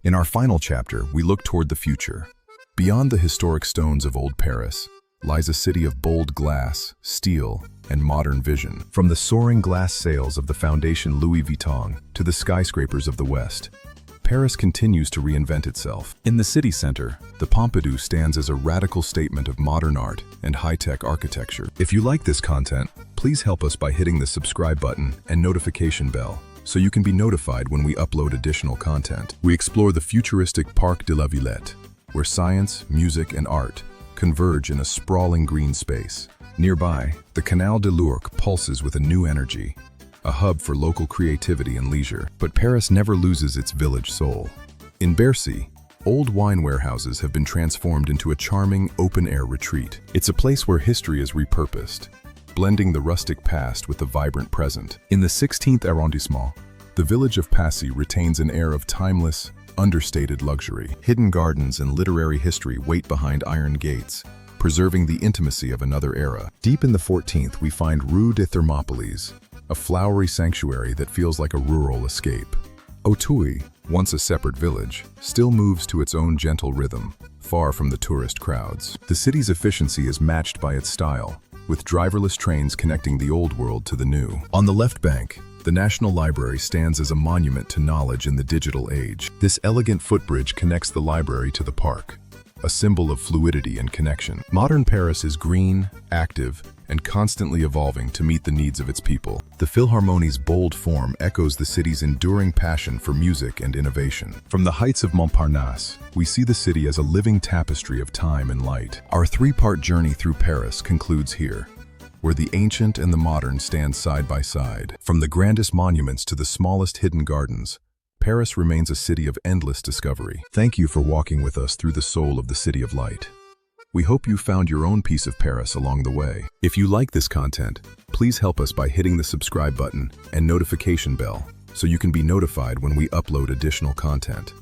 In our final chapter, we look toward the future. Beyond the historic stones of old Paris lies a city of bold glass, steel, and modern vision. From the soaring glass sails of the Foundation Louis Vuitton to the skyscrapers of the West, Paris continues to reinvent itself. In the city center, the Pompidou stands as a radical statement of modern art and high-tech architecture. If you like this content, please help us by hitting the subscribe button and notification bell so you can be notified when we upload additional content. We explore the futuristic Parc de la Villette, where science, music, and art converge in a sprawling green space. Nearby, the Canal de l'Ourcq pulses with a new energy, a hub for local creativity and leisure. But Paris never loses its village soul. In Bercy, old wine warehouses have been transformed into a charming open-air retreat. It's a place where history is repurposed, blending the rustic past with the vibrant present. In the 16th arrondissement, the village of Passy retains an air of timeless, understated luxury. Hidden gardens and literary history wait behind iron gates, preserving the intimacy of another era. Deep in the 14th, we find Rue des Thermopyles, a flowery sanctuary that feels like a rural escape. Auteuil, once a separate village, still moves to its own gentle rhythm, far from the tourist crowds. The city's efficiency is matched by its style, with driverless trains connecting the old world to the new. On the left bank, the National Library stands as a monument to knowledge in the digital age. This elegant footbridge connects the library to the park, a symbol of fluidity and connection. Modern Paris is green, active, and constantly evolving to meet the needs of its people. The Philharmonie's bold form echoes the city's enduring passion for music and innovation. From the heights of Montparnasse, we see the city as a living tapestry of time and light. Our three-part journey through Paris concludes here, where the ancient and the modern stand side by side. From the grandest monuments to the smallest hidden gardens, Paris remains a city of endless discovery. Thank you for walking with us through the soul of the City of Light. We hope you found your own piece of Paris along the way. If you like this content, please help us by hitting the subscribe button and notification bell so you can be notified when we upload additional content.